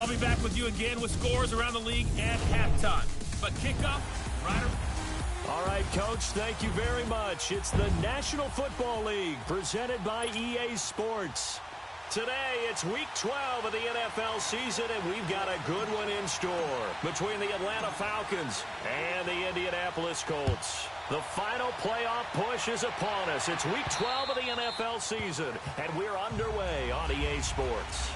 I'll be back with you again with scores around the league at halftime. But kickoff, Ryder. All right, Coach, thank you very much. It's the National Football League presented by EA Sports. Today, it's Week 12 of the NFL season, and we've got a good one in store between the Atlanta Falcons and the Indianapolis Colts. The final playoff push is upon us. It's Week 12 of the NFL season, and we're underway on EA Sports.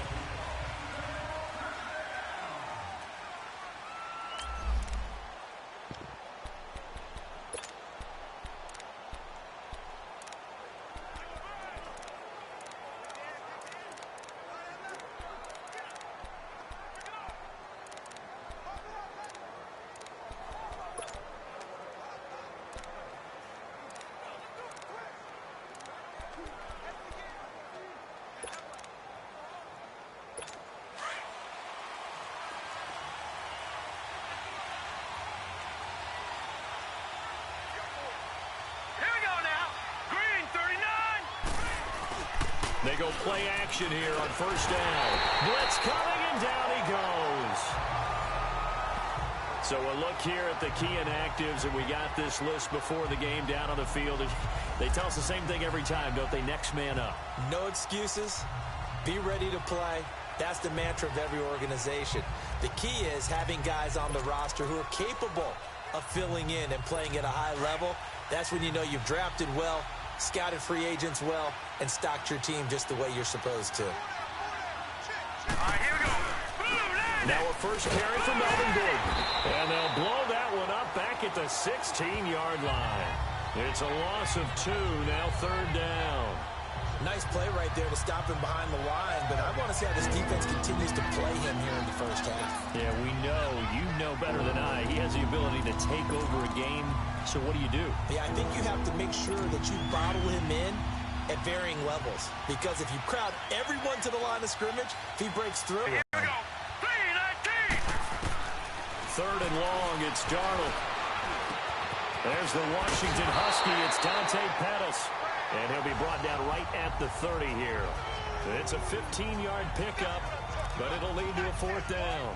They go play action here on first down. Blitz coming, and down he goes. So a look here at the key inactives, and we got this list before the game down on the field. They tell us the same thing every time, don't they? Next man up. No excuses. Be ready to play. That's the mantra of every organization. The key is having guys on the roster who are capable of filling in and playing at a high level. That's when you know you've drafted well, scouted free agents well, and stocked your team just the way you're supposed to. All right, here we go. Now a first carry for Melvin Gordon. And they'll blow that one up back at the 16-yard line. It's a loss of 2, now third down. Nice play right there to stop him behind the line, but I want to see how this defense continues to play him here in the first half. Yeah, we know. You know better than I. He has the ability to take over a game. So what do? Yeah, I think you have to make sure that you bottle him in at varying levels. Because if you crowd everyone to the line of scrimmage, if he breaks through. Here we go. 3-19. Third and long, it's Darnold. There's the Washington Husky. It's Dante Pettis. And he'll be brought down right at the 30 here. It's a 15-yard pickup, but it'll lead to a fourth down.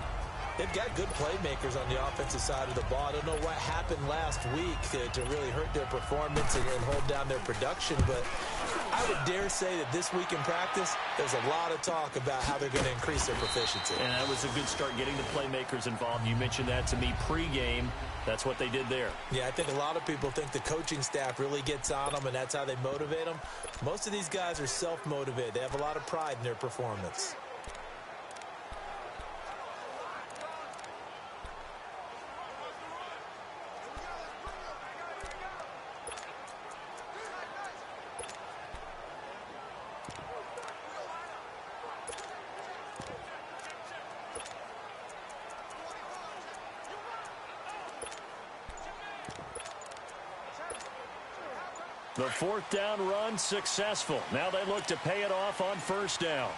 They've got good playmakers on the offensive side of the ball. I don't know what happened last week to really hurt their performance and hold down their production, but I would dare say that this week in practice, there's a lot of talk about how they're going to increase their proficiency. And that was a good start getting the playmakers involved. You mentioned that to me pregame. That's what they did there. Yeah, I think a lot of people think the coaching staff really gets on them, and that's how they motivate them. Most of these guys are self-motivated. They have a lot of pride in their performance. The fourth down run successful. Now they look to pay it off on first down.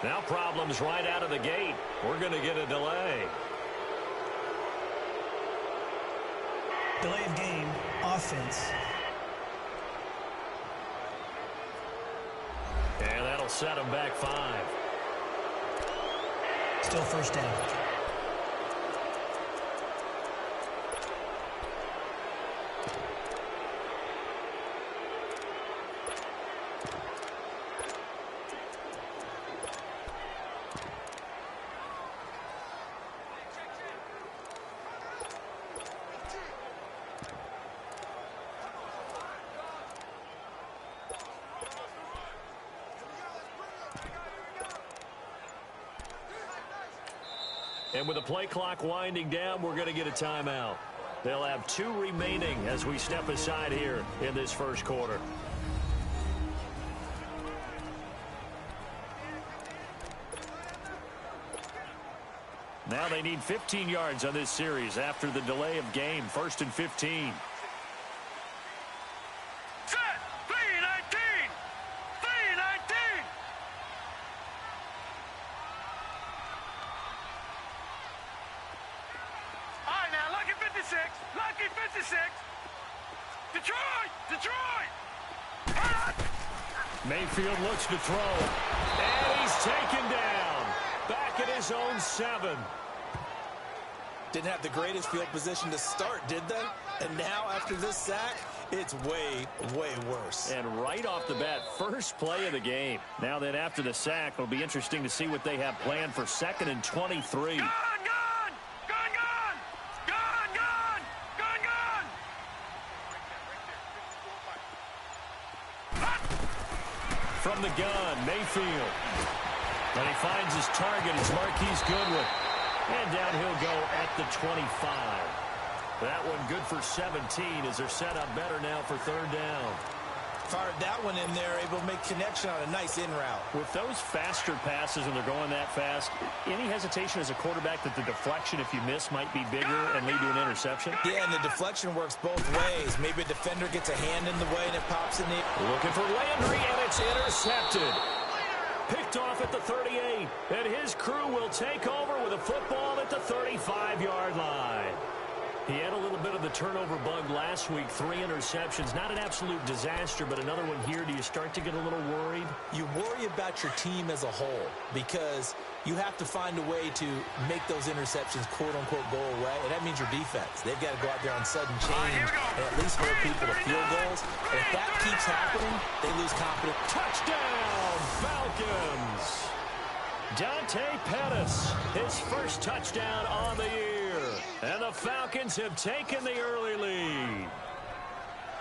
Now problems right out of the gate. We're going to get a delay. Delay of game, offense. And that'll set them back 5. Still first down. And with the play clock winding down, we're going to get a timeout. They'll have 2 remaining as we step aside here in this first quarter. Now they need 15 yards on this series after the delay of game. 1st and 15. Lucky 56. Detroit! Mayfield looks to throw. And he's taken down. Back at his own 7. Didn't have the greatest field position to start, did they? And now, after this sack, it's way, way worse. And right off the bat, first play of the game. Now then, after the sack, it'll be interesting to see what they have planned for 2nd and 23. Gun! Gun! Gun! Gun! Gun! Gun! Gun! Gun! From the gun, Mayfield. And he finds his target. It's Marquise Goodwin. And down he'll go at the 25. That one good for 17 as they're set up better now for 3rd down. Fired that one in there, able to make connection on a nice in route. With those faster passes and they're going that fast, any hesitation as a quarterback that the deflection, if you miss, might be bigger and lead to an interception? Yeah, and the deflection works both ways. Maybe a defender gets a hand in the way and it pops in the... Looking for Landry, and it's intercepted. Picked off at the 38, and his crew will take over with a football at the 35-yard line. He had a little bit of the turnover bug last week, 3 interceptions. Not an absolute disaster, but another one here. Do you start to get a little worried? You worry about your team as a whole because you have to find a way to make those interceptions, quote-unquote, go away, and that means your defense. They've got to go out there on sudden change and at least hold people to field goals. And if that keeps happening, they lose confidence. Touchdown, Falcons! Dante Pettis, his first touchdown on the year. And the Falcons have taken the early lead.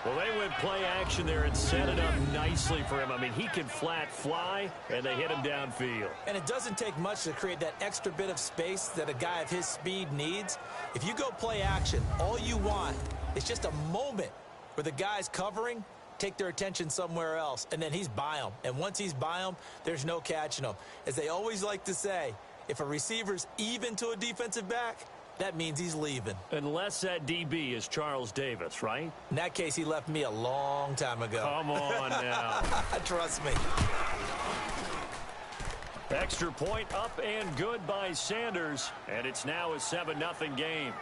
Well, they went play action there and set it up nicely for him. I mean, he can flat fly, and they hit him downfield. And it doesn't take much to create that extra bit of space that a guy of his speed needs. If you go play action, all you want is just a moment where the guy's covering, take their attention somewhere else, and then he's by them. And once he's by them, there's no catching him. As they always like to say, if a receiver's even to a defensive back, that means he's leaving. Unless that DB is Charles Davis, right? In that case, he left me a long time ago. Come on now. Trust me. Extra point up and good by Sanders, and it's now a 7-0 game.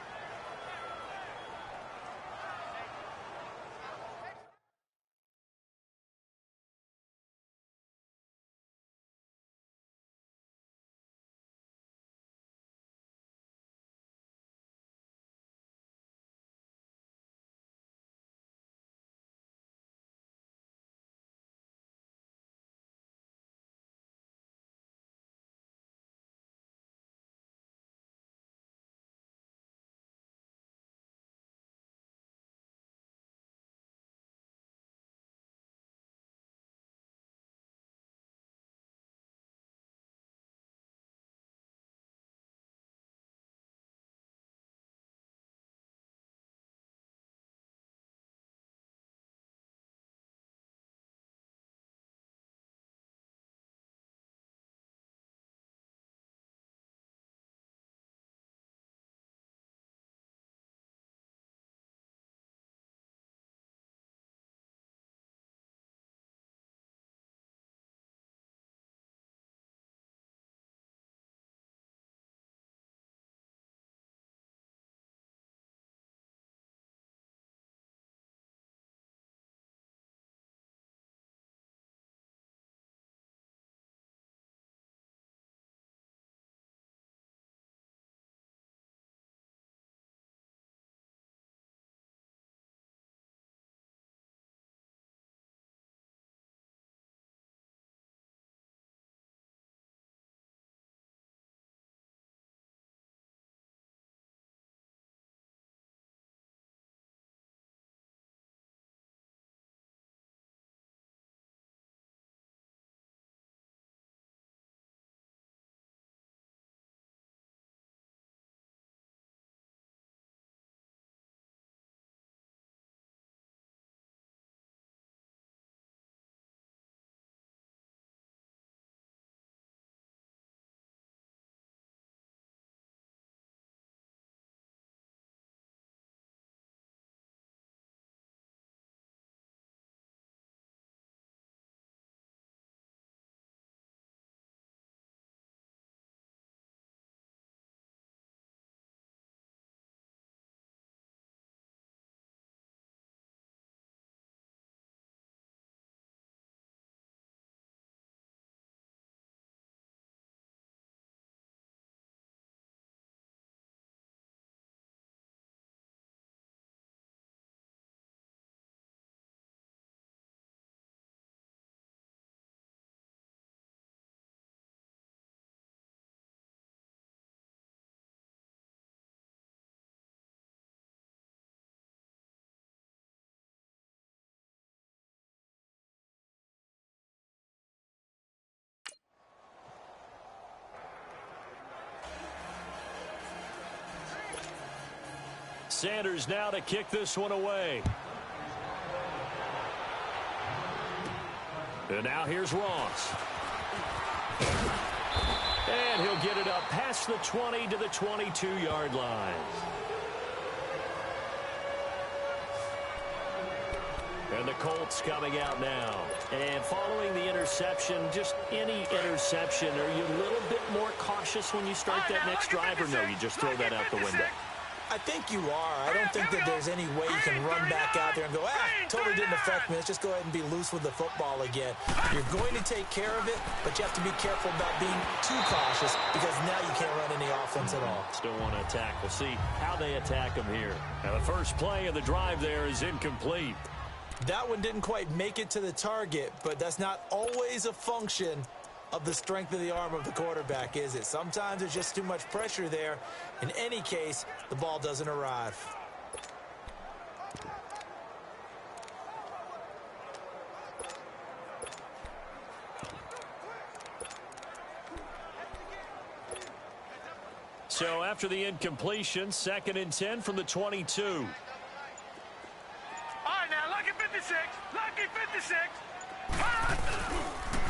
Sanders now to kick this one away. And now here's Ross. And he'll get it up past the 20 to the 22-yard line. And the Colts coming out now. And following the interception, just any interception, are you a little bit more cautious when you start that next drive, or no, you just throw that out the window? I think you are. I don't think that there's any way you can run back out there and go, totally didn't affect me. Let's just go ahead and be loose with the football again. You're going to take care of it, but you have to be careful about being too cautious because now you can't run any offense at all. Still want to attack. We'll see how they attack them here. Now the first play of the drive there is incomplete. That one didn't quite make it to the target, but that's not always a function of the strength of the arm of the quarterback, is it? Sometimes there's just too much pressure there. In any case, the ball doesn't arrive. So after the incompletion, 2nd and 10 from the 22. All right, now, lucky 56. Lucky 56.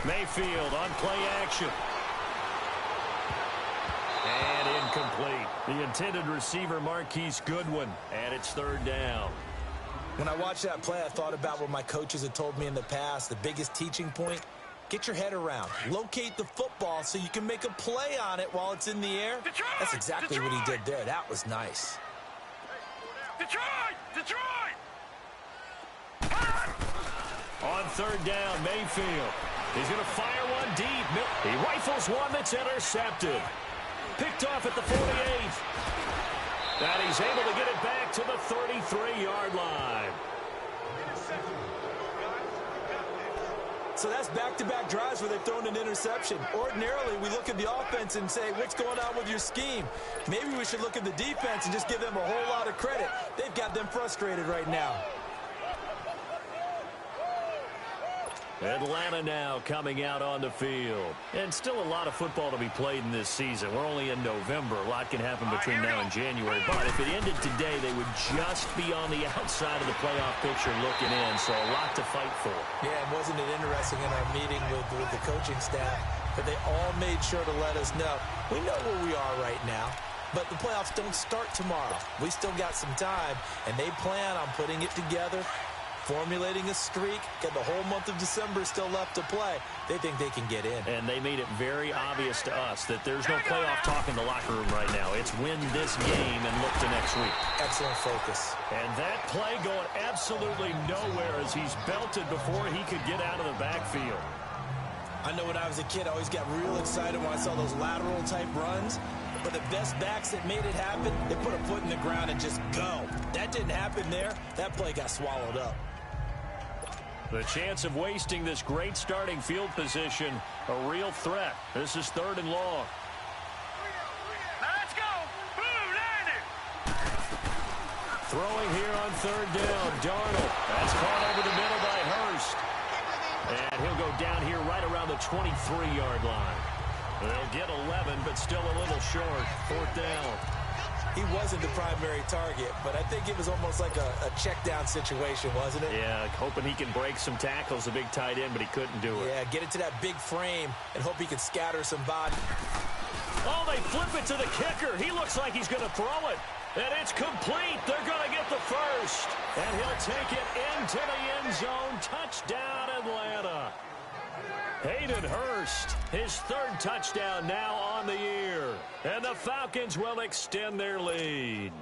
Mayfield on play action. And incomplete. The intended receiver, Marquise Goodwin. And it's 3rd down. When I watched that play, I thought about what my coaches had told me in the past. The biggest teaching point, get your head around. Locate the football so you can make a play on it while it's in the air. Detroit! That's exactly what he Detroit! did there. That was nice. Detroit! Detroit! On 3rd down, Mayfield. He's going to fire one deep. He rifles one that's intercepted. Picked off at the 48th. And he's able to get it back to the 33-yard line. So that's back-to-back drives where they've thrown an interception. Ordinarily, we look at the offense and say, what's going on with your scheme? Maybe we should look at the defense and just give them a whole lot of credit. They've got them frustrated right now. Atlanta now coming out on the field. And still a lot of football to be played in this season. We're only in November. A lot can happen between now and January. But if it ended today, they would just be on the outside of the playoff picture looking in. So a lot to fight for. Yeah, and wasn't it interesting in our meeting with the coaching staff that they all made sure to let us know. We know where we are right now, but the playoffs don't start tomorrow. We still got some time, and they plan on putting it together, formulating a streak, got the whole month of December still left to play. They think they can get in. And they made it very obvious to us that there's no playoff talk in the locker room right now. It's win this game and look to next week. Excellent focus. And that play going absolutely nowhere as he's belted before he could get out of the backfield. I know when I was a kid, I always got real excited when I saw those lateral type runs. But the best backs that made it happen, they put a foot in the ground and just go. That didn't happen there. That play got swallowed up. The chance of wasting this great starting field position, a real threat. This is 3rd and long. Now let's go. Blue, landed. Throwing here on 3rd down, Darnold. That's caught over the middle by Hurst. And he'll go down here right around the 23-yard line. They'll get 11, but still a little short. 4th down. He wasn't the primary target, but I think it was almost like a check down situation, wasn't it? Yeah, hoping he can break some tackles, a big tight end, but he couldn't do it. Yeah, get it to that big frame and hope he can scatter some body. Oh, they flip it to the kicker. He looks like he's going to throw it. And it's complete. They're going to get the first. And he'll take it into the end zone. Touchdown, Atlanta. Hayden Hurst, his 3rd touchdown now on the year. And the Falcons will extend their lead.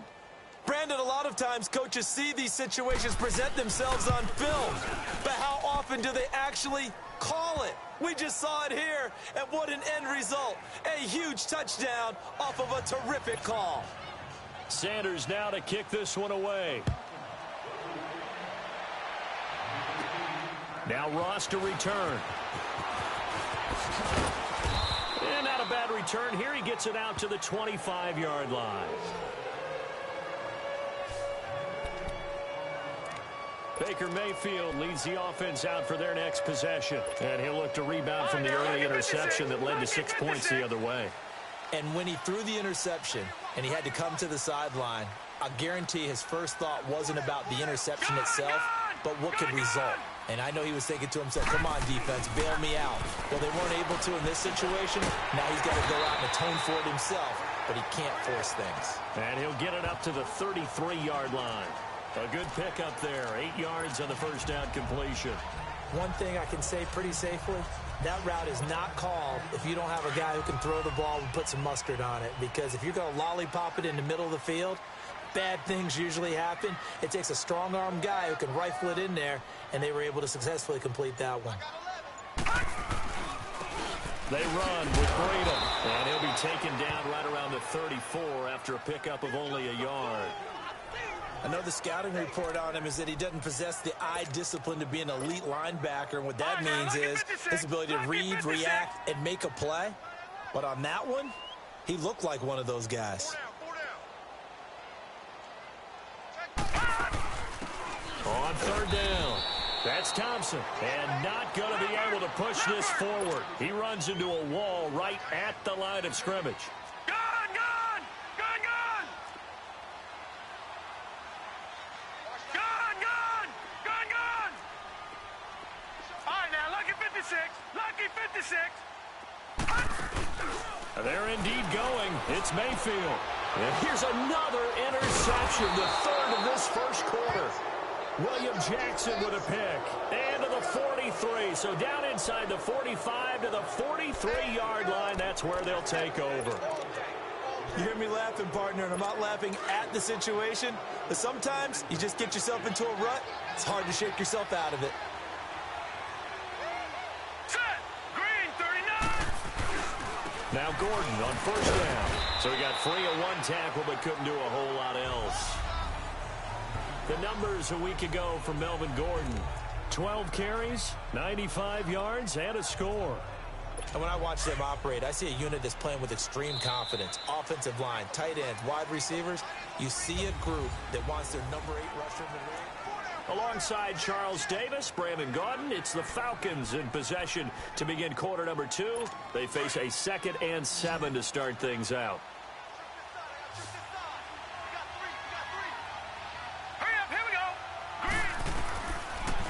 Brandon, a lot of times coaches see these situations present themselves on film. But how often do they actually call it? We just saw it here, and what an end result. A huge touchdown off of a terrific call. Sanders now to kick this one away. Now Ross to return. And not a bad return here. He gets it out to the 25-yard line. Baker Mayfield leads the offense out for their next possession. And he'll look to rebound from the early interception that led to 6 points the other way. And when he threw the interception and he had to come to the sideline, I guarantee his first thought wasn't about the interception itself, but what could result. And I know he was thinking to himself, come on, defense, bail me out. Well, they weren't able to in this situation. Now he's got to go out and atone for it himself, but he can't force things. And he'll get it up to the 33-yard line. A good pickup there, 8 yards on the first down completion. One thing I can say pretty safely, that route is not called if you don't have a guy who can throw the ball and put some mustard on it. Because if you're going to lollipop it in the middle of the field, bad things usually happen. It takes a strong-arm guy who can rifle it in there, and they were able to successfully complete that one. They run with Braden, and he'll be taken down right around the 34 after a pickup of only a yard. I know the scouting report on him is that he doesn't possess the eye discipline to be an elite linebacker, and what that means is his ability to read, react, and make a play. But on that one, he looked like one of those guys. On third down, that's Thompson, and not going to be able to push this forward. He runs into a wall right at the line of scrimmage. Lucky 56. They're indeed going. It's Mayfield. And here's another interception, the third of this first quarter. William Jackson with a pick. And to the 43. So down inside the 45 to the 43-yard line. That's where they'll take over. You hear me laughing, partner, and I'm not laughing at the situation. But sometimes you just get yourself into a rut. It's hard to shake yourself out of it. Now Gordon on first down. So he got free of one tackle but couldn't do a whole lot else. The numbers a week ago from Melvin Gordon. 12 carries, 95 yards, and a score. And when I watch them operate, I see a unit that's playing with extreme confidence. Offensive line, tight ends, wide receivers. You see a group that wants their number 8 rusher in the league. Alongside Charles Davis, Brandon Gaudin, it's the Falcons in possession to begin quarter number 2. They face a 2nd and 7 to start things out. Hurry up, here we go.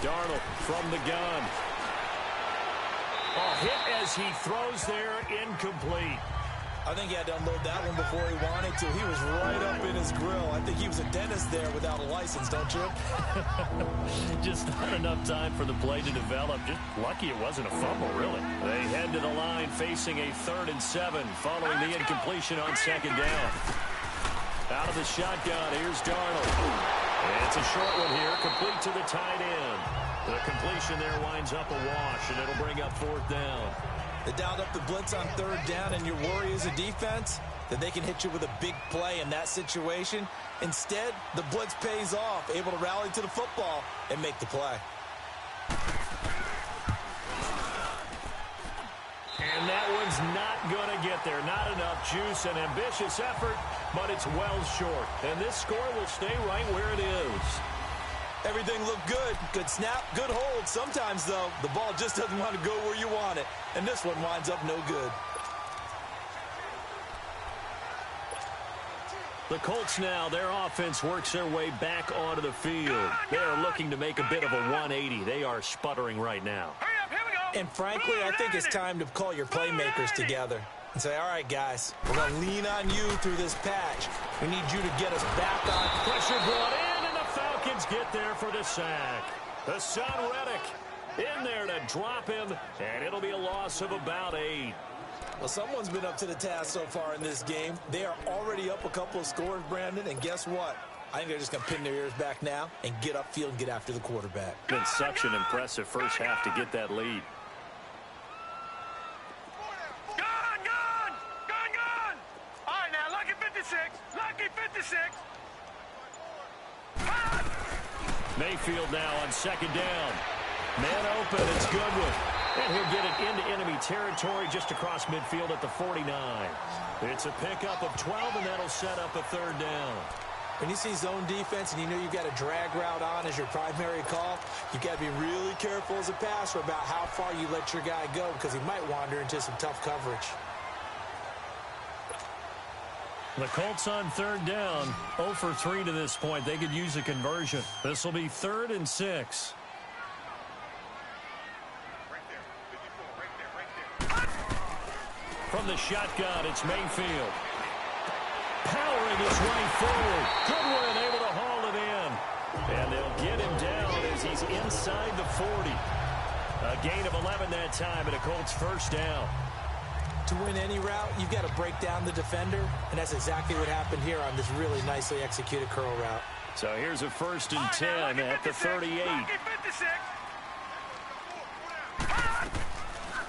Darnold from the gun. A hit as he throws there, incomplete. I think he had to unload that one before he wanted to. He was right up in his grill. I think he was a dentist there without a license, don't you? Just not enough time for the play to develop. Just lucky it wasn't a fumble, really. They head to the line facing a 3rd and 7 following the incompletion on 2nd down. Out of the shotgun, here's Darnold. And it's a short one here, complete to the tight end. The completion there winds up a wash, and it'll bring up 4th down. They dialed up the blitz on 3rd down, and your worry as a defense that they can hit you with a big play in that situation. Instead, the blitz pays off, able to rally to the football and make the play. And that one's not going to get there. Not enough juice, an ambitious effort, but it's well short. And this score will stay right where it is. Everything looked good. Good snap, good hold. Sometimes, though, the ball just doesn't want to go where you want it. And this one winds up no good. The Colts now, their offense works their way back onto the field. They are looking to make a bit of a 180. They are sputtering right now. Hurry up, here we go. And frankly, I think it's time to call your playmakers together and say, all right, guys, we're going to lean on you through this patch. We need you to get us back on. Pressure brought in, and the Falcons get there for the sack. Hassan Reddick in there to drop him, and it'll be a loss of about 8. Well, someone's been up to the task so far in this game. They are already up a couple of scores, Brandon, and guess what? I think they're just going to pin their ears back now and get upfield and get after the quarterback. Been such an impressive first half to get that lead. Gone! All right, now, lucky 56. Lucky 56. Mayfield now on 2nd down. Man open, it's Goodwin. And he'll get it into enemy territory just across midfield at the 49. It's a pickup of 12, and that'll set up a 3rd down. When you see zone defense and you know you've got a drag route on as your primary call, you've got to be really careful as a passer about how far you let your guy go because he might wander into some tough coverage. The Colts on third down, 0 for 3 to this point. They could use a conversion. This will be 3rd and 6. From the shotgun, it's Mayfield. Powering his way forward. Goodwin able to haul it in. And they'll get him down as he's inside the 40. A gain of 11 that time, and a Colts first down. To win any route, you've got to break down the defender, and that's exactly what happened here on this really nicely executed curl route. So here's a 1st and 10 at the 38.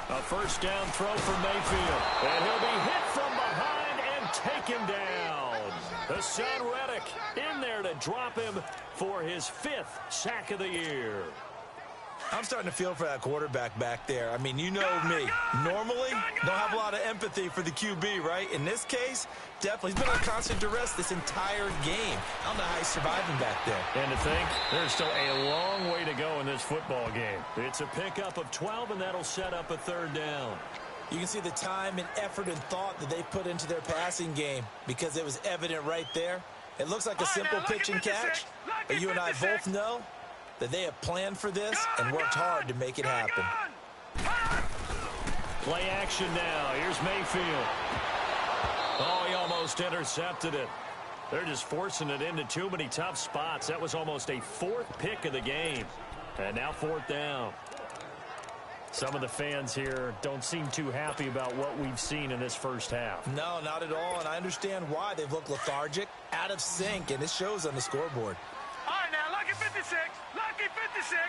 A first down throw for Mayfield, and he'll be hit from behind and take him down. Hassan Reddick in there to drop him for his 5th sack of the year. I'm starting to feel for that quarterback back there. I mean, you know me. Normally, don't have a lot of empathy for the QB, right? In this case, definitely. He's been on constant duress this entire game. I don't know how he's surviving back there. And to think, there's still a long way to go in this football game. It's a pickup of 12, and that'll set up a 3rd down. You can see the time and effort and thought that they put into their passing game because it was evident right there. It looks like a simple pitch and catch, but you and I both know that they have planned for this and worked hard to make it happen. Play action now. Here's Mayfield. Oh, he almost intercepted it. They're just forcing it into too many tough spots. That was almost a 4th pick of the game. And now 4th down. Some of the fans here don't seem too happy about what we've seen in this first half. No, not at all, and I understand why. They've looked lethargic, out of sync, and it shows on the scoreboard. All right, now, lucky 56. Lucky 56.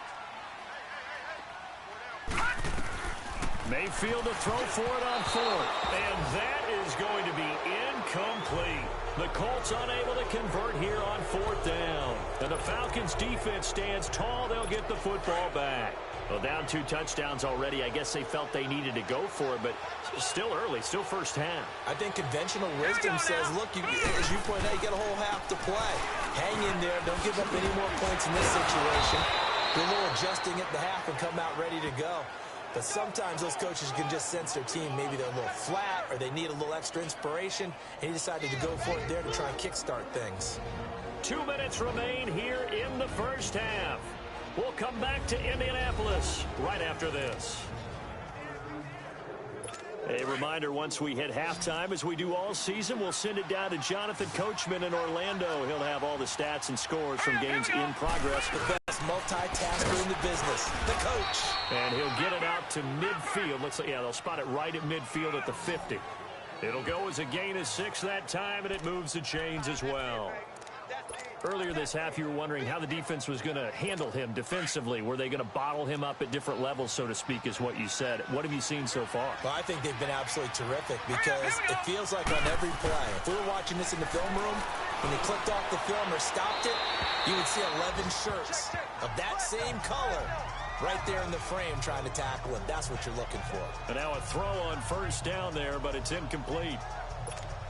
Mayfield to throw for it on 4th. And that is going to be incomplete. The Colts unable to convert here on 4th down. And the Falcons defense stands tall. They'll get the football back. Well, down 2 touchdowns already. I guess they felt they needed to go for it, but still early, still first half. I think conventional wisdom says, look, as you pointed out, you got a whole half to play. Hang in there. Don't give up any more points in this situation. Do a little adjusting at the half and come out ready to go. But sometimes those coaches can just sense their team. Maybe they're a little flat or they need a little extra inspiration, and he decided to go for it there to try and kickstart things. 2 minutes remain here in the first half. We'll come back to Indianapolis right after this. A reminder, once we hit halftime, as we do all season, we'll send it down to Jonathan Coachman in Orlando. He'll have all the stats and scores from games in progress. The best multitasker in the business, the coach. And he'll get it out to midfield. Looks like, yeah, they'll spot it right at midfield at the 50. It'll go as a gain of 6 that time, and it moves the chains as well. Earlier this half, you were wondering how the defense was going to handle him defensively. Were they going to bottle him up at different levels, so to speak, is what you said. What have you seen so far? Well, I think they've been absolutely terrific because it feels like on every play, if we were watching this in the film room, when they clicked off the film or stopped it, you would see 11 shirts of that same color right there in the frame trying to tackle him. That's what you're looking for. And now a throw on first down there, but it's incomplete.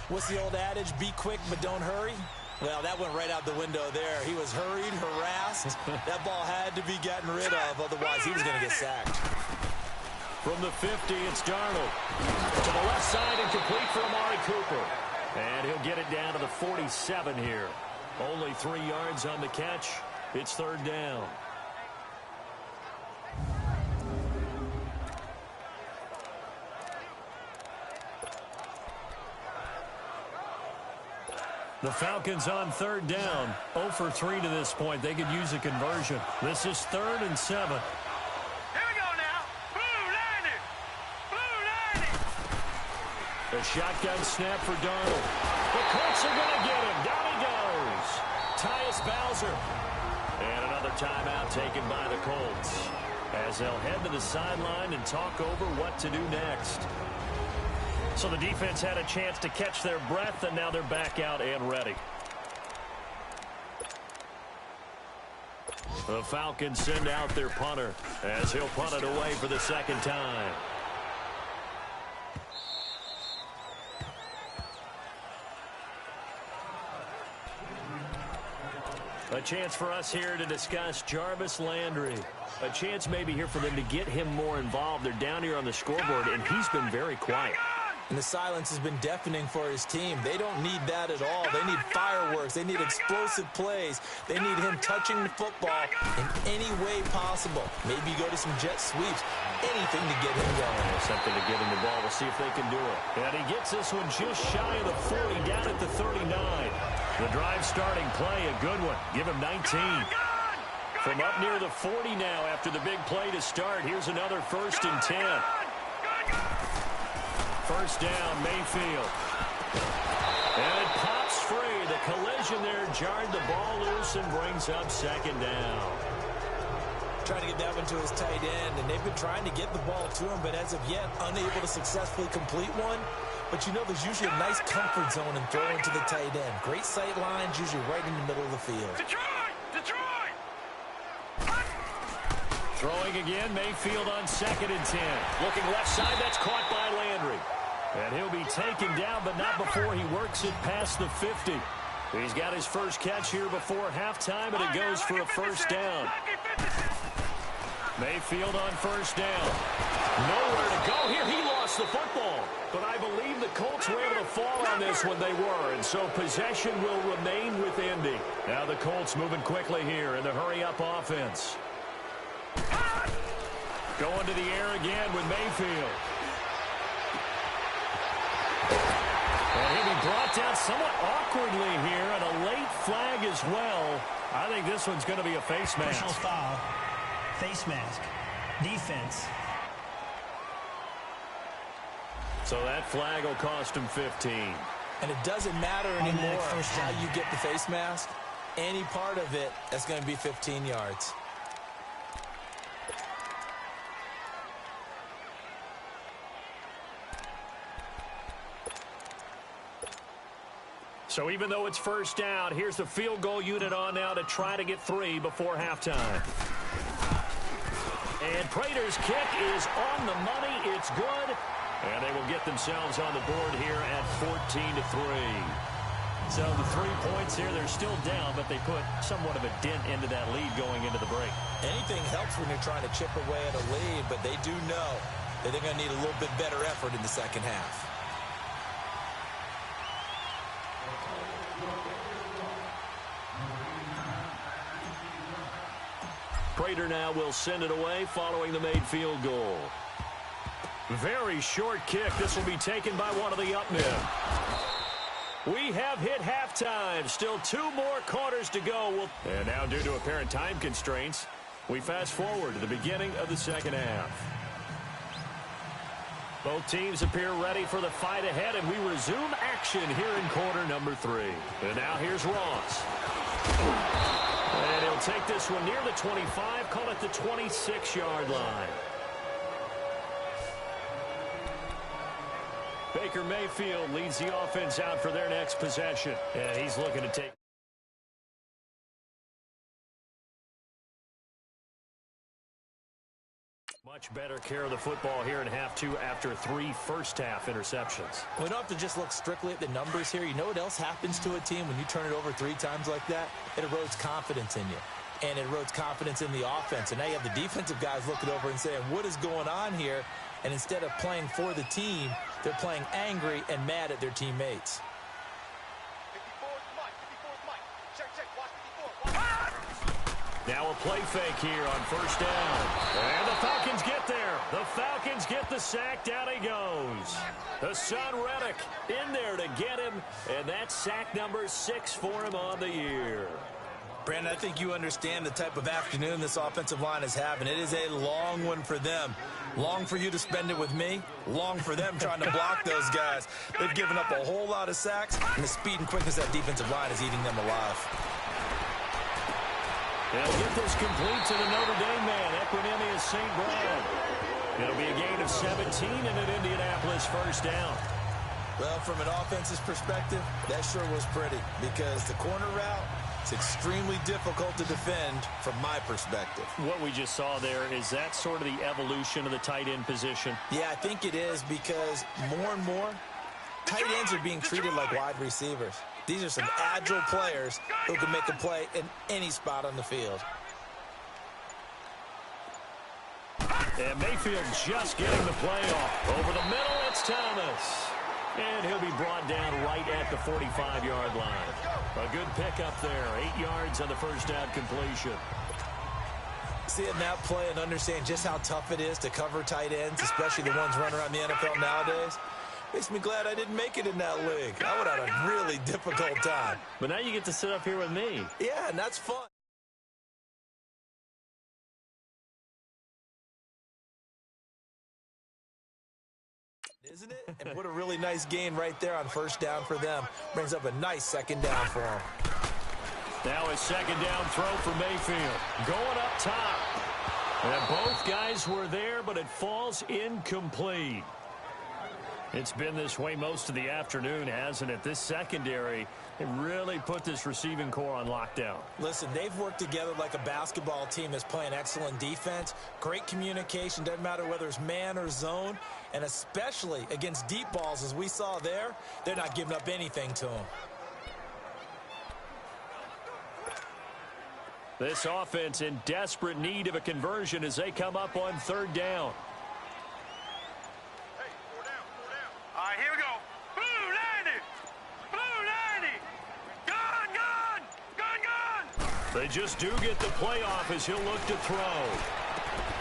What's the old adage? Be quick, but don't hurry. Well, that went right out the window there. He was hurried, harassed. That ball had to be gotten rid of, otherwise he was going to get sacked. From the 50, it's Darnold. To the left side and complete for Amari Cooper. And he'll get it down to the 47 here. Only 3 yards on the catch. It's 3rd down. The Falcons on 3rd down. 0 for 3 to this point. They could use a conversion. This is 3rd and 7. Here we go now. Blue 90. Blue 90. A shotgun snap for Darnold. The Colts are going to get him. Down he goes. Tyus Bowser. And another timeout taken by the Colts, as they'll head to the sideline and talk over what to do next. So the defense had a chance to catch their breath, and now they're back out and ready. The Falcons send out their punter, as he'll punt it away for the 2nd time. A chance for us here to discuss Jarvis Landry. A chance maybe here for them to get him more involved. They're down here on the scoreboard, and he's been very quiet. And the silence has been deafening for his team. They don't need that at all. They need fireworks. They need explosive plays. They need him touching the football in any way possible. Maybe go to some jet sweeps. Anything to get him going. Something to get him the ball. We'll see if they can do it. And he gets this one just shy of the 40, down at the 39. The drive starting play, a good one. Give him 19. From up near the 40 now after the big play to start. Here's another 1st and 10. First down, Mayfield. And it pops free. The collision there jarred the ball loose and brings up 2nd down. Trying to get that one to his tight end, and they've been trying to get the ball to him, but as of yet, unable to successfully complete one. But you know there's usually a nice comfort zone in throwing to the tight end. Great sight lines, usually right in the middle of the field. Detroit! Throwing again, Mayfield on 2nd and 10. Looking left side, that's caught by Landry. And he'll be taken down, but not before he works it past the 50. He's got his first catch here before halftime, and it goes for a 1st down. Mayfield on 1st down. Nowhere to go here. He lost the football. But I believe the Colts were able to fall on this when they were, and so possession will remain with Indy. Now the Colts moving quickly here in the hurry-up offense. Going to the air again with Mayfield. And he'll be brought down somewhat awkwardly here, and a late flag as well. I think this one's going to be a face mask. Personal foul. Face mask. Defense. So that flag will cost him 15. And it doesn't matter anymore first how down. you get the face mask. Any part of it, that's going to be 15 yards. So even though it's 1st down, here's the field goal unit on now to try to get 3 before halftime. And Prater's kick is on the money. It's good. And they will get themselves on the board here at 14-3. So the 3 points here, they're still down, but they put somewhat of a dent into that lead going into the break. Anything helps when you're trying to chip away at a lead, but they do know that they're going to need a little bit better effort in the second half. Prater now will send it away following the made field goal. Very short kick. This will be taken by one of the up men. We have hit halftime. Still 2 more quarters to go. And now, due to apparent time constraints, we fast forward to the beginning of the second half. Both teams appear ready for the fight ahead, and we resume action here in quarter number 3. And now here's Ross. And he'll take this one near the 25, call it the 26-yard line. Baker Mayfield leads the offense out for their next possession. And he's looking to take much better care of the football here in half 2 after 3 first-half interceptions. We don't have to just look strictly at the numbers here. You know what else happens to a team when you turn it over 3 times like that? It erodes confidence in you. And it erodes confidence in the offense. And now you have the defensive guys looking over and saying, what is going on here? And instead of playing for the team, they're playing angry and mad at their teammates. Now a play fake here on 1st down. And the Falcons get there. The Falcons get the sack. Down he goes. The son Reddick in there to get him. And that's sack number 6 for him on the year. Brandon, I think you understand the type of afternoon this offensive line is having. It is a long one for them. Long for you to spend it with me. Long for them trying to block those guys. They've given up a whole lot of sacks, and the speed and quickness of that defensive line is eating them alive. They'll get this complete to the Notre Dame man, Equinemius St. Brown. It'll be a gain of 17 and an Indianapolis 1st down. Well, from an offense's perspective, that sure was pretty because the corner route, it's extremely difficult to defend from my perspective. What we just saw there, is that sort of the evolution of the tight end position? Yeah, I think it is because more and more, tight ends are being treated like wide receivers. These are some agile players who can make a play in any spot on the field. And Mayfield just getting the play off. Over the middle, it's Thomas. And he'll be brought down right at the 45-yard line. A good pickup there. 8 yards on the first down completion. Seeing that play and understand just how tough it is to cover tight ends, especially the ones running around the NFL nowadays, makes me glad I didn't make it in that league. I would have had a really difficult time. But now you get to sit up here with me. Yeah, and that's fun. Isn't it? And what a really nice gain right there on first down for them. Brings up a nice second down for them. Now a second down throw for Mayfield. Going up top. And both guys were there, but it falls incomplete. It's been this way most of the afternoon, hasn't it? This secondary, they really put this receiving core on lockdown. Listen, they've worked together like a basketball team that's playing excellent defense. Great communication, doesn't matter whether it's man or zone. And especially against deep balls, as we saw there, they're not giving up anything to them. This offense in desperate need of a conversion as they come up on third down. Hey, 4 down, 4 down. All right, here we go. Blue 90! Blue 90! Gun, gun! Gun, gun! They just do get the playoff as he'll look to throw.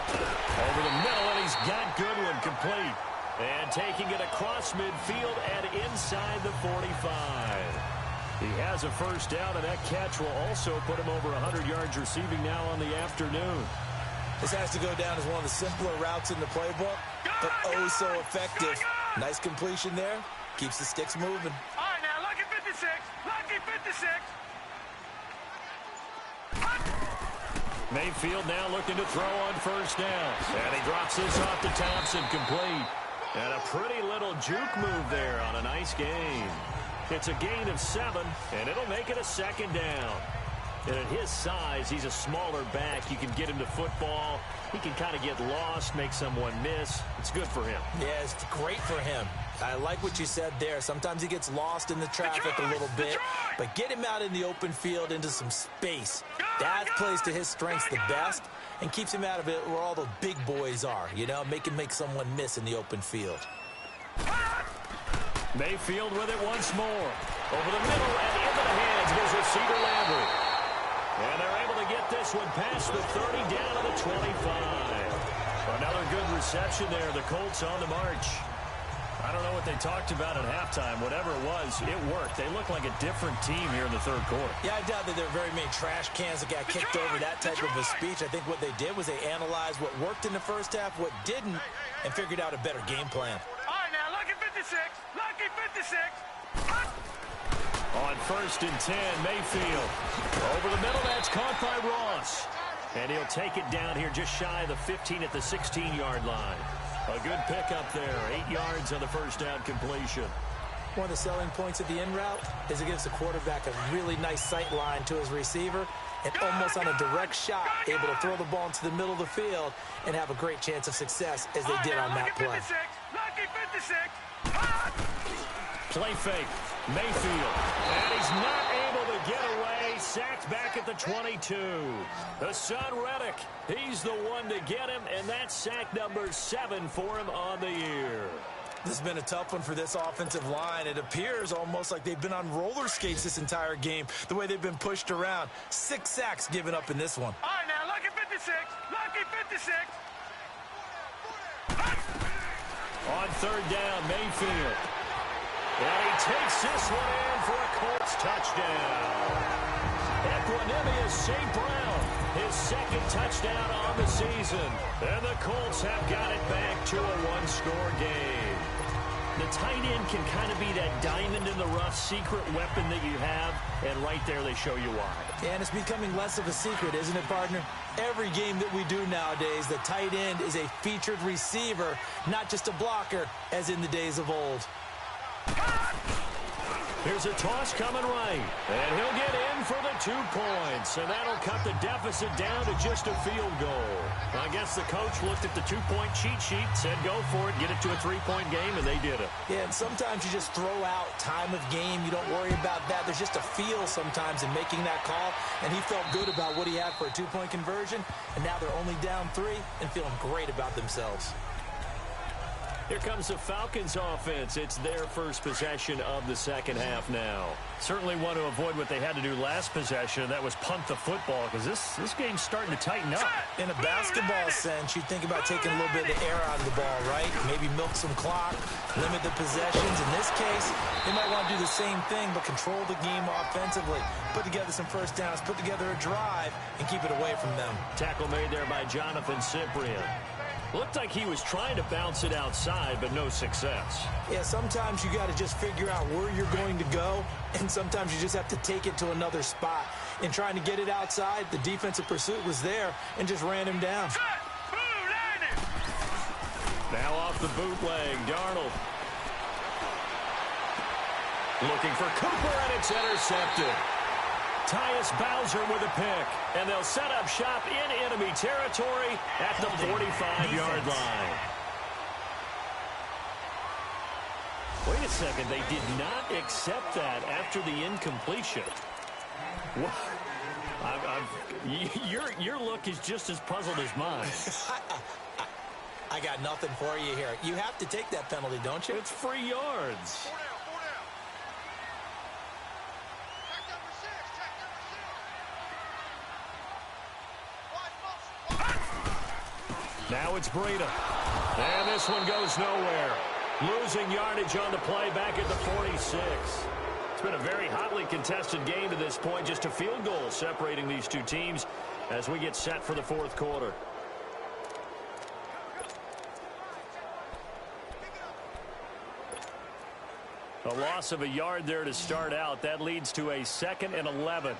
Over the middle, and he's got Goodwin complete. And taking it across midfield and inside the 45. He has a first down, and that catch will also put him over 100 yards receiving now on the afternoon. This has to go down as one of the simpler routes in the playbook, but oh so effective. Nice completion there. Keeps the sticks moving. All right, now, lucky 56. Lucky 56. Mayfield now looking to throw on first down. And he drops this off to Thompson, complete. And a pretty little juke move there on a nice gain. It's a gain of 7, and it'll make it a second down. And at his size, he's a smaller back. You can get him to football. He can kind of get lost, make someone miss. It's good for him. Yeah, it's great for him. I like what you said there. Sometimes he gets lost in the traffic a little bit, but get him out in the open field into some space. That plays to his strengths the best and keeps him out of it where all the big boys are, you know, make someone miss in the open field. Mayfield with it once more. Over the middle and into the hands goes receiver Landry. And they're able to get this one past the 30 down to the 25. Another good reception there. The Colts on the march. I don't know what they talked about at halftime. Whatever it was, it worked. They look like a different team here in the third quarter. Yeah, I doubt that there are very many trash cans that got kicked over that type of a speech. I think what they did was they analyzed what worked in the first half, what didn't, and figured out a better game plan. All right, now, lucky 56. Lucky 56. On first and 10, Mayfield. Over the middle, that's caught by Ross. And he'll take it down here just shy of the 15 at the 16-yard line. A good pickup there, 8 yards on the first down completion. One of the selling points of the in route is it gives the quarterback a really nice sight line to his receiver and almost on a direct shot able to throw the ball into the middle of the field and have a great chance of success as they did on that play. Lucky 56. Play fake, Mayfield, and he's not able to get away. Sacked back at the 22. The son Reddick, he's the one to get him, and that's sack number 7 for him on the year. This has been a tough one for this offensive line. It appears almost like they've been on roller skates this entire game, the way they've been pushed around. 6 sacks given up in this one. All right, now, lucky 56. Lucky 56. On third down, Mayfield. And he takes this one in for a Colts touchdown. Equanimous St. Brown, his second touchdown on the season. And the Colts have got it back to a one-score game. The tight end can kind of be that diamond in the rough secret weapon that you have, and right there they show you why. And it's becoming less of a secret, isn't it, partner? Every game that we do nowadays, the tight end is a featured receiver, not just a blocker, as in the days of old. Here's a toss coming right, and he'll get in for the 2 points, and that'll cut the deficit down to just a field goal. I guess the coach looked at the 2-point cheat sheet, said go for it, get it to a 3-point game, and they did it. Yeah, and sometimes you just throw out time of game. You don't worry about that. There's just a feel sometimes in making that call, and he felt good about what he had for a 2-point conversion, and now they're only down 3 and feeling great about themselves. Here comes the Falcons offense. It's their first possession of the second half now. Certainly want to avoid what they had to do last possession, and that was punt the football, because this game's starting to tighten up. In a basketball sense, you think about taking a little bit of the air out of the ball, right? Maybe milk some clock, limit the possessions. In this case, they might want to do the same thing, but control the game offensively. Put together some first downs, put together a drive, and keep it away from them. Tackle made there by Jonathan Cyprien. Looked like he was trying to bounce it outside, but no success. Yeah, sometimes you got to just figure out where you're going to go, and sometimes you just have to take it to another spot. In trying to get it outside, the defensive pursuit was there and just ran him down. Now off the bootleg, Darnold. Looking for Cooper, and it's intercepted. Tyus Bowser with a pick, and they'll set up shop in enemy territory at the 45-yard line. Wait a second, they did not accept that after the incompletion. What? Your look is just as puzzled as mine. I got nothing for you here. You have to take that penalty, don't you? It's free yards. Now it's Breida. And this one goes nowhere. Losing yardage on the play back at the 46. It's been a very hotly contested game to this point. Just a field goal separating these two teams as we get set for the fourth quarter. A loss of a yard there to start out. That leads to a 2nd and 11.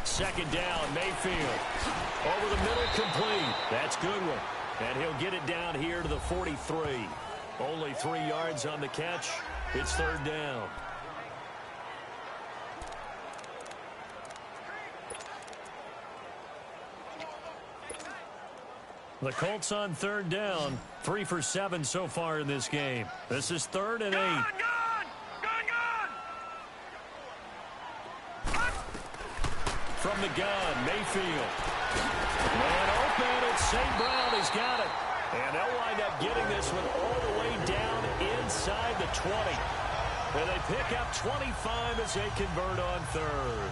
Second down, Mayfield. Over the middle, complete. That's Goodwin. And he'll get it down here to the 43. Only 3 yards on the catch. It's third down. The Colts on third down. 3 for 7 so far in this game. This is 3rd and 8. From the gun, Mayfield. Man open, it's St. Brown. He's got it. And they'll wind up getting this one all the way down inside the 20. And they pick up 25 as they convert on third.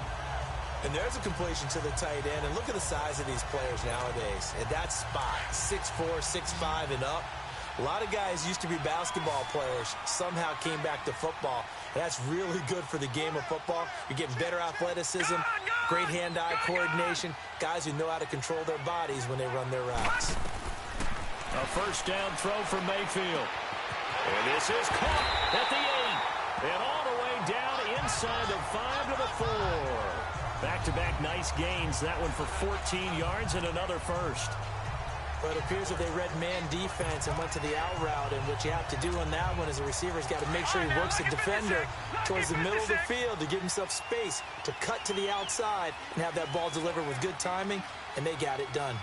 And there's a completion to the tight end. And look at the size of these players nowadays. At that spot, 6'4", 6'5", and up. A lot of guys used to be basketball players, somehow came back to football. And that's really good for the game of football. You're getting better athleticism, great hand-eye coordination, guys who know how to control their bodies when they run their routes. A first down throw for Mayfield. And this is caught at the 8. And all the way down inside the 5 to the 4. Back-to-back nice gains. That one for 14 yards and another first. But it appears that they read man defense and went to the out route. And what you have to do on that one is the receiver's got to make sure he works the defender towards the middle of the field to give himself space to cut to the outside and have that ball delivered with good timing. And they got it done.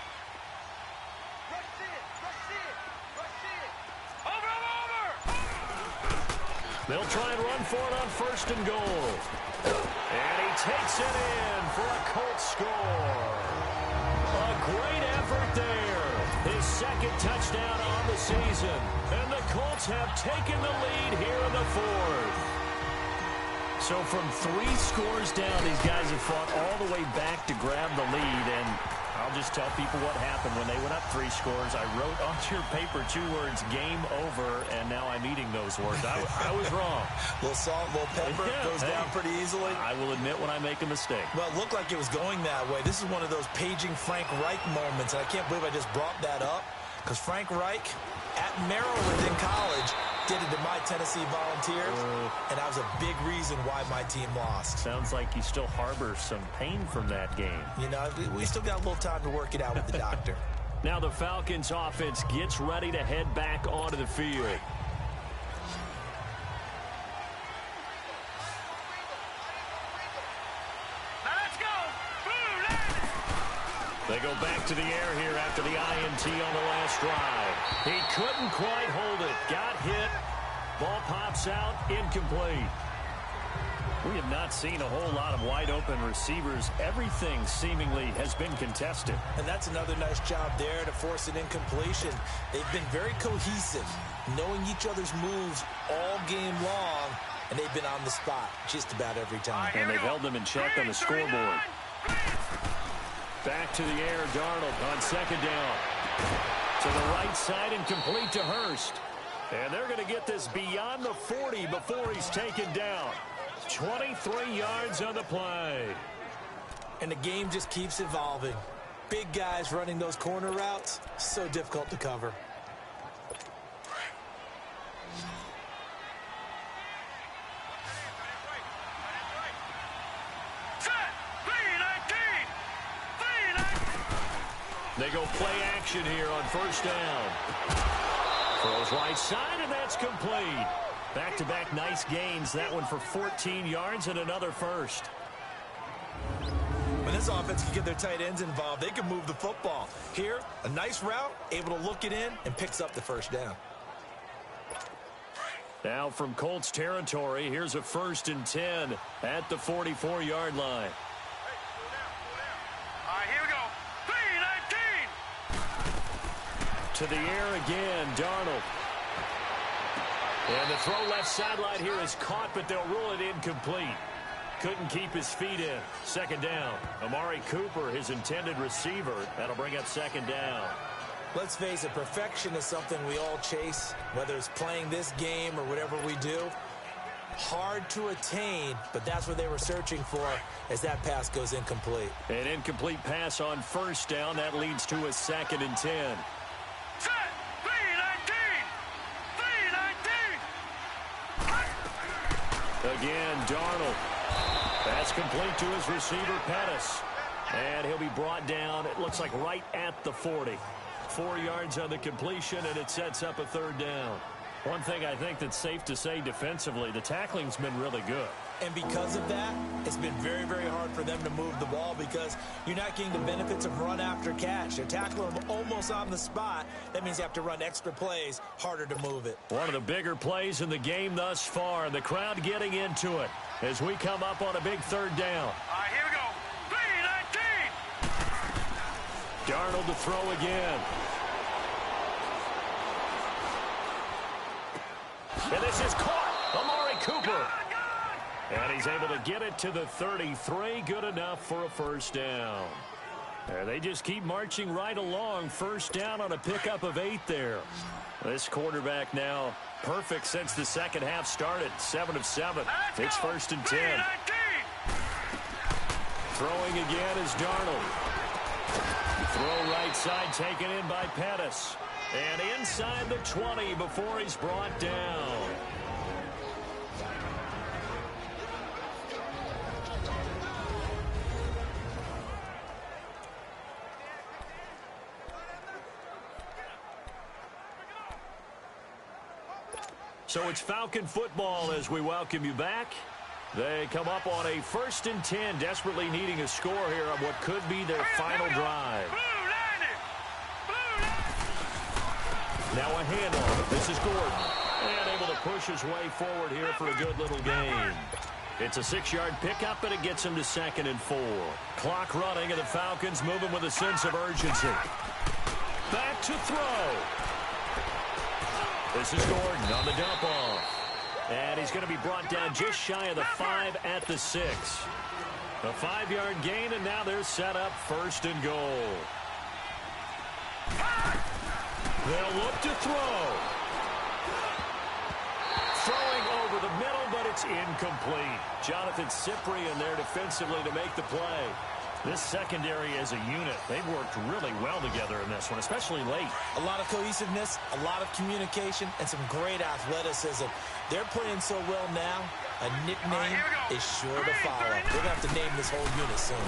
They'll try and run for it on 1st and goal. And he takes it in for a Colts score. A great effort there. His 2nd touchdown on the season. And the Colts have taken the lead here in the 4th. So from 3 scores down, these guys have fought all the way back to grab the lead. And I'll just tell people what happened when they went up 3 scores. I wrote onto your paper 2 words, game over, and now I'm eating those words. I was wrong. A little salt, a little pepper, goes down pretty easily. I will admit when I make a mistake. Well, it looked like it was going that way. This is one of those paging Frank Reich moments, and I can't believe I just brought that up, because Frank Reich at Maryland in college did it to my Tennessee Volunteers, and that was a big reason why my team lost. Sounds like you still harbor some pain from that game. You know, we still got a little time to work it out with the doctor. Now the Falcons offense gets ready to head back onto the field. They go back to the air here after the INT on the last drive. He couldn't quite hold it. Got hit. Ball pops out, incomplete. We have not seen a whole lot of wide-open receivers. Everything seemingly has been contested. And that's another nice job there to force an incompletion. They've been very cohesive, knowing each other's moves all game long, and they've been on the spot just about every time. And they've held them in check on the scoreboard. Back to the air, Darnold on second down. To the right side and complete to Hurst. And they're going to get this beyond the 40 before he's taken down. 23 yards on the play. And the game just keeps evolving. Big guys running those corner routes, so difficult to cover. They go play action here on first down. Throws right side, and that's complete. Back-to-back nice gains. That one for 14 yards and another first. When this offense can get their tight ends involved, they can move the football. Here, a nice route, able to look it in, and picks up the first down. Now from Colts territory, here's a 1st and 10 at the 44-yard line. All right, here we go. 3-19. To the air again, Darnold. And the throw left sideline here is caught, but they'll rule it incomplete. Couldn't keep his feet in. Second down. Amari Cooper, his intended receiver. That'll bring up second down. Let's face it, perfection is something we all chase, whether it's playing this game or whatever we do. Hard to attain, but that's what they were searching for as that pass goes incomplete. An incomplete pass on first down. That leads to a 2nd and 10. Set. 3-19. Again, Darnold. That's complete to his receiver, Pettis. And he'll be brought down, it looks like right at the 40. 4 yards on the completion, and it sets up a 3rd down. One thing I think that's safe to say defensively, the tackling's been really good. And because of that, it's been very, very hard for them to move the ball because you're not getting the benefits of run after catch. They're tackling them almost on the spot. That means you have to run extra plays, harder to move it. One of the bigger plays in the game thus far, and the crowd getting into it as we come up on a big 3rd down. All right, here we go. 3-19. Darnold to throw again. And this is caught. Amari Cooper. And he's able to get it to the 33. Good enough for a 1st down. And they just keep marching right along. 1st down on a pickup of 8 there. This quarterback now perfect since the second half started. 7 of 7. It's 1st and 10. 3-19. Throwing again is Darnold. Throw right side taken in by Pettis. And inside the 20 before he's brought down. So it's Falcon football as we welcome you back. They come up on a 1st and 10, desperately needing a score here on what could be their final drive. Now a handoff. This is Gordon. And able to push his way forward here for a good little gain. It's a 6-yard pickup, but it gets him to 2nd and 4. Clock running, and the Falcons moving with a sense of urgency. Back to throw. This is Gordon on the dump off. And he's going to be brought down just shy of the 5 at the 6. A 5-yard gain, and now they're set up 1st and goal. They'll look to throw. Throwing over the middle, but it's incomplete. Jonathan Cyprien there defensively to make the play. This secondary as a unit, they've worked really well together in this one, especially late. A lot of cohesiveness, a lot of communication, and some great athleticism. They're playing so well now, a nickname is sure to follow. They're going to have to name this whole unit soon.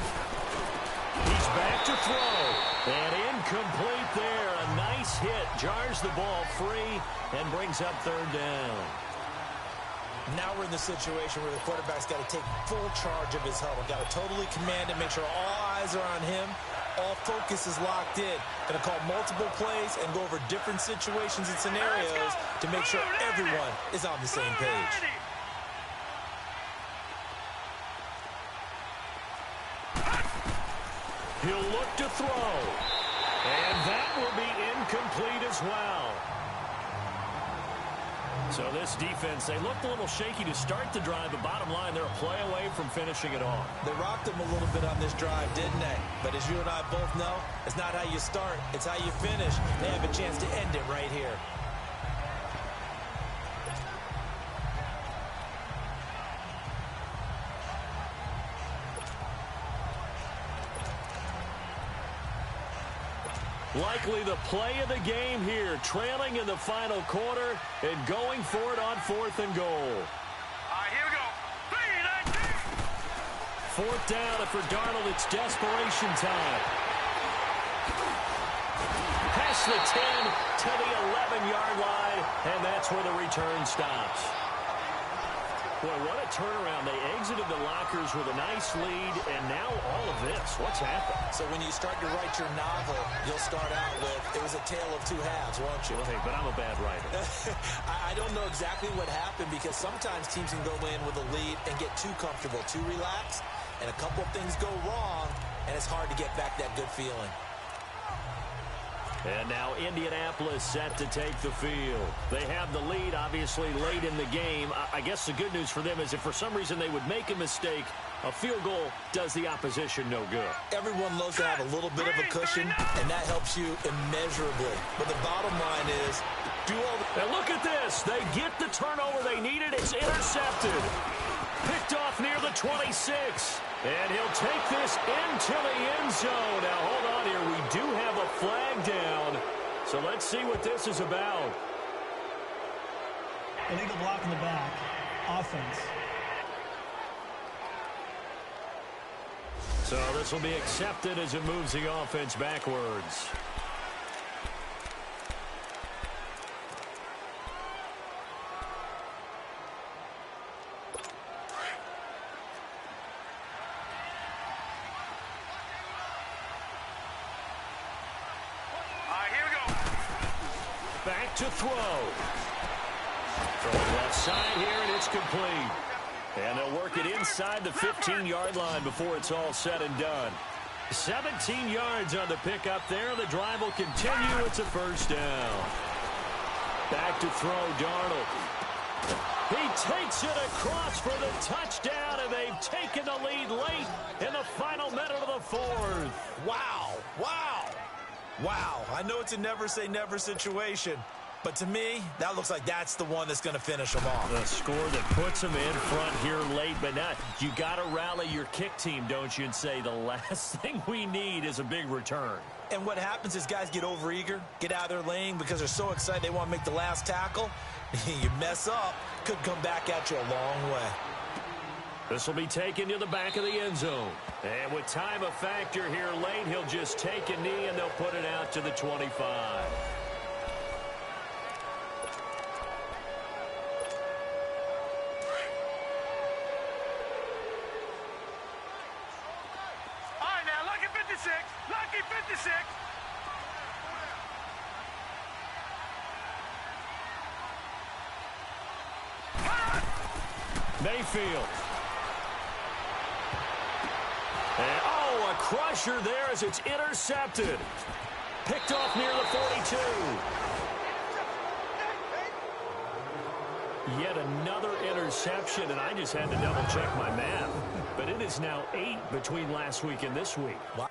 He's back to throw. And incomplete there. A nice hit. Jars the ball free and brings up 3rd down. Now we're in the situation where the quarterback's got to take full charge of his huddle. Got to totally command it, make sure all eyes are on him, All focus is locked in. Going to call multiple plays and go over different situations and scenarios to make sure everyone is on the same page. He'll look to throw. And that will be incomplete as well. So this defense, they looked a little shaky to start the drive, but bottom line, they're a play away from finishing it off. They rocked them a little bit on this drive, didn't they? But as you and I both know, it's not how you start, it's how you finish. They have a chance to end it right here. Likely the play of the game here, trailing in the final quarter and going for it on 4th and goal. All right, here we go. 3, 19. 4th down, and for Darnold, it's desperation time. Past the 10 to the 11-yard line, and that's where the return stops. Boy, what a turnaround. They exited the lockers with a nice lead, and now all of this. What's happened? So when you start to write your novel, you'll start out with, it was a tale of two halves, won't you? Well, hey, but I'm a bad writer. I don't know exactly what happened because sometimes teams can go in with a lead and get too comfortable, too relaxed, and a couple of things go wrong, and it's hard to get back that good feeling. And now Indianapolis set to take the field. They have the lead, obviously, late in the game. I guess the good news for them is if for some reason they would make a mistake, a field goal does the opposition no good. Everyone loves to have a little bit of a cushion, and that helps you immeasurably. But the bottom line is, do all the... And look at this. They get the turnover they needed. It's intercepted. Picked off near the 26. And he'll take this into the end zone. Now, hold on here. We do have a flag down. So let's see what this is about. Illegal block in the back. Offense. So this will be accepted as it moves the offense backwards. Back to throw. From the left side here, and it's complete. And they'll work it inside the 15-yard line before it's all said and done. 17 yards on the pickup there. The drive will continue. It's a first down. Back to throw, Darnold. He takes it across for the touchdown, and they've taken the lead late in the final minute of the 4th. Wow, wow. Wow, I know it's a never-say-never situation, but to me, that looks like that's the one that's going to finish them off. The score that puts them in front here late, but now you got to rally your kick team, don't you, and say the last thing we need is a big return. And what happens is guys get overeager, get out of their lane because they're so excited they want to make the last tackle. You mess up, could come back at you a long way. This will be taken to the back of the end zone. And with time a factor here late, he'll just take a knee and they'll put it out to the 25. All right, now, lucky 56. Lucky 56. Mayfield. And, oh, a crusher there as it's intercepted. Picked off near the 42. Yet another interception, and I just had to double-check my math. But it is now 8 between last week and this week. Wow.